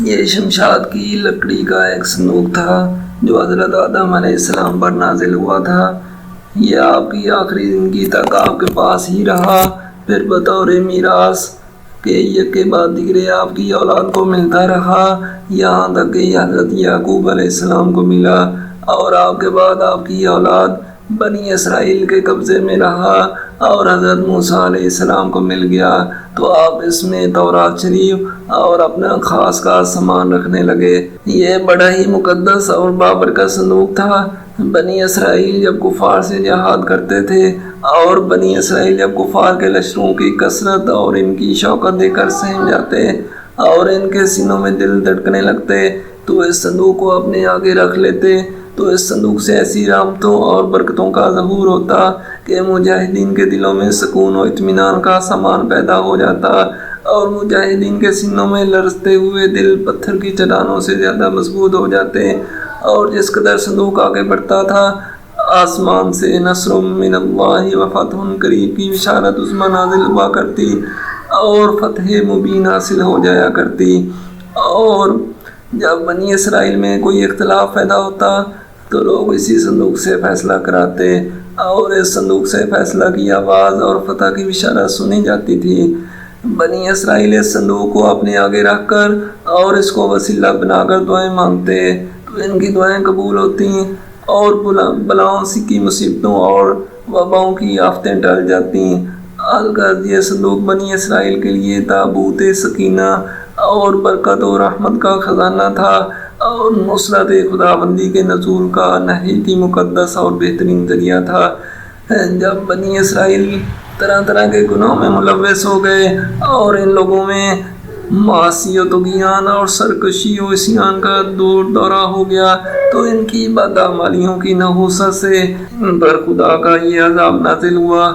یہ شمشاد کی لکڑی کا ایک صندوق تھا جو حضرت آدم علیہ السلام پر نازل ہوا تھا۔ یہ آپ کی آخری زندگی تک آپ کے پاس ہی رہا، پھر بطور میراث کہ یک کے بعد دیگرے آپ کی اولاد کو ملتا رہا، یہاں تک کہ حضرت یعقوب علیہ السلام کو ملا، اور آپ کے بعد آپ کی اولاد بنی اسرائیل کے قبضے میں رہا، اور حضرت موسیٰ علیہ السلام کو مل گیا تو آپ اس میں تورات شریف اور اپنا خاص سامان رکھنے لگے۔ یہ بڑا ہی مقدس اور بابرکت صندوق تھا۔ بنی اسرائیل جب کفار سے جہاد کرتے تھے اور بنی اسرائیل جب کفار کے لشکروں کی کثرت اور ان کی شوکت دیکھ کر سہم جاتے اور ان کے سینوں میں دل دھڑکنے لگتے تو اس صندوق کو اپنے آگے رکھ لیتے، تو اس صندوق سے ایسی رحمتوں اور برکتوں کا ظہور ہوتا کہ مجاہدین کے دلوں میں سکون و اطمینان کا سامان پیدا ہو جاتا، اور مجاہدین کے سینوں میں لرزتے ہوئے دل پتھر کی چٹانوں سے زیادہ مضبوط ہو جاتے، اور جس قدر صندوق آگے بڑھتا تھا آسمان سے نصر من اللہ و فتح قریب کی بشارت عظمی نازل ہوا کرتی اور فتح مبین حاصل ہو جایا کرتی۔ اور جب بنی اسرائیل میں کوئی اختلاف پیدا ہوتا تو لوگ اسی صندوق سے فیصلہ کراتے، اور اس صندوق سے فیصلہ کی آواز اور فتح کی بشارت سنی جاتی تھی۔ بنی اسرائیل اس صندوق کو اپنے آگے رکھ کر اور اس کو وسیلہ بنا کر دعائیں مانگتے تو ان کی دعائیں قبول ہوتی اور بلاؤں کی مصیبتوں اور وباؤں کی آفتیں ٹل جاتی۔ الغرض یہ صندوق بنی اسرائیل کے لیے تابوت سکینہ اور برکت و رحمت کا خزانہ تھا، اور نصرت خداوندی کے نزول کا نہایت ہی مقدس اور بہترین ذریعہ تھا۔ جب بنی اسرائیل طرح طرح کے گناہوں میں ملوث ہو گئے اور ان لوگوں میں معاصی و طغیان اور سرکشی و عصیان کا دورہ ہو گیا تو ان کی بدعمالیوں کی نحوست سے ان پر خدا کا یہ عذاب نازل ہوا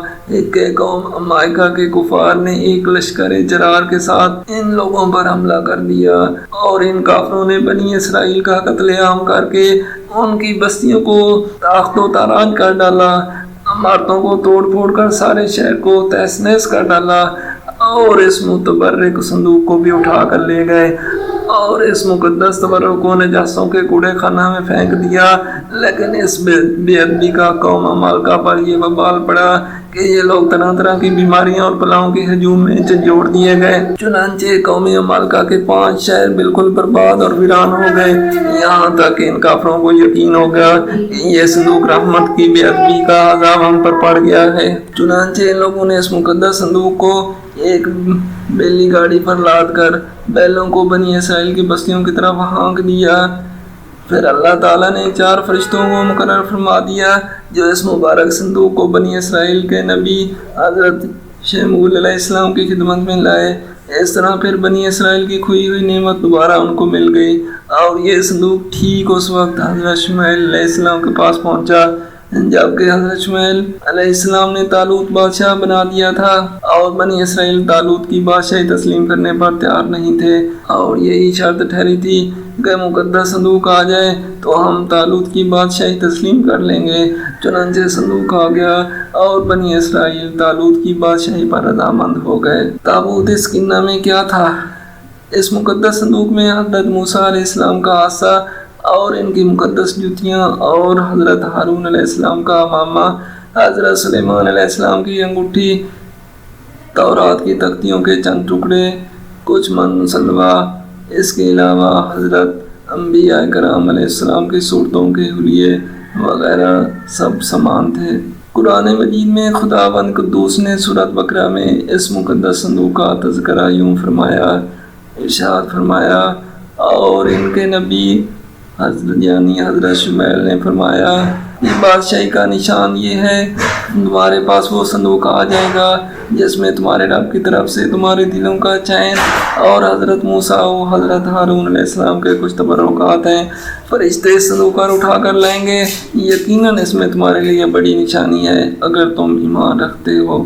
کہ قوم امائکہ کے کفار نے ایک لشکر جرار کے ساتھ ان لوگوں پر حملہ کر دیا، اور ان کافروں نے بنی اسرائیل کا قتل عام کر کے ان کی بستیوں کو تاخت و تاراج کر ڈالا، عمارتوں کو توڑ پھوڑ کر سارے شہر کو تہس نہس کر ڈالا، اور اس متبرک صندوق کو بھی اٹھا کر لے گئے اور اس مقدس تبرک کو نجاسوں کے کوڑے خانہ میں پھینک دیا۔ لیکن اس بے ادبی کا قوم امالکہ پر یہ وبال پڑا کہ یہ لوگ طرح طرح کی بیماریاں اور بلاؤں کے ہجوم میں جھنجھوڑ دیے گئے، چنانچہ قوم امالکہ کے 5 شہر بالکل برباد اور ویران ہو گئے، یہاں تک کہ ان کافروں کو یقین ہو گیا کہ یہ صندوق رحمت کی بے ادبی کا عذاب ہم پر پڑ گیا ہے۔ چنانچہ ان لوگوں نے اس مقدس صندوق کو ایک بیلی گاڑی پر لاد کر بیلوں کو بنی اسرائیل کی بستیوں کی طرف ہانک دیا۔ پھر اللہ تعالیٰ نے 4 فرشتوں کو مقرر فرما دیا جو اس مبارک صندوق کو بنی اسرائیل کے نبی حضرت شمعون علیہ السلام کی خدمت میں لائے۔ اس طرح پھر بنی اسرائیل کی کھوئی ہوئی نعمت دوبارہ ان کو مل گئی، اور یہ صندوق ٹھیک اس وقت حضرت شمعون علیہ السلام کے پاس پہنچا جبکہ حضرت شمعون علیہ السلام نے طالوت بادشاہ بنا دیا تھا، اور بنی اسرائیل طالوت کی بادشاہی تسلیم کرنے پر تیار نہیں تھے، اور یہی شرط ٹھہری تھی کہ مقدس صندوق آ جائے تو ہم طالوت کی بادشاہی تسلیم کر لیں گے۔ چنانچہ صندوق آ گیا اور بنی اسرائیل طالوت کی بادشاہی پر رضامند ہو گئے۔ تابوت سکینہ میں کیا تھا؟ اس مقدس صندوق میں حضرت موسیٰ علیہ السلام کا عصا اور ان کی مقدس جوتیاں، اور حضرت ہارون علیہ السلام کا امامہ، حضرت سلیمان علیہ السلام کی انگوٹھی، تورات کی تختیوں کے چند ٹکڑے، کچھ منصلوہ، اس کے علاوہ حضرت انبیاء کرام علیہ السلام کی صورتوں کے حلیے وغیرہ سب سامان تھے۔ قرآن مجید میں خداوند قدوس نے سورۃ بقرہ میں اس مقدس صندوق کا تذکرہ یوں فرمایا، ارشاد فرمایا، اور ان کے نبی حضرت شمعون نے فرمایا، یہ بادشاہی کا نشان یہ ہے تمہارے پاس وہ صندوق آ جائے گا جس میں تمہارے رب کی طرف سے تمہارے دلوں کا چین اور حضرت موسیٰ و حضرت ہارون علیہ السلام کے کچھ تبرکات ہیں، فرشتے اس صندوق پر اٹھا کر لائیں گے، یقیناً اس میں تمہارے لیے بڑی نشانی ہے اگر تم ایمان رکھتے ہو۔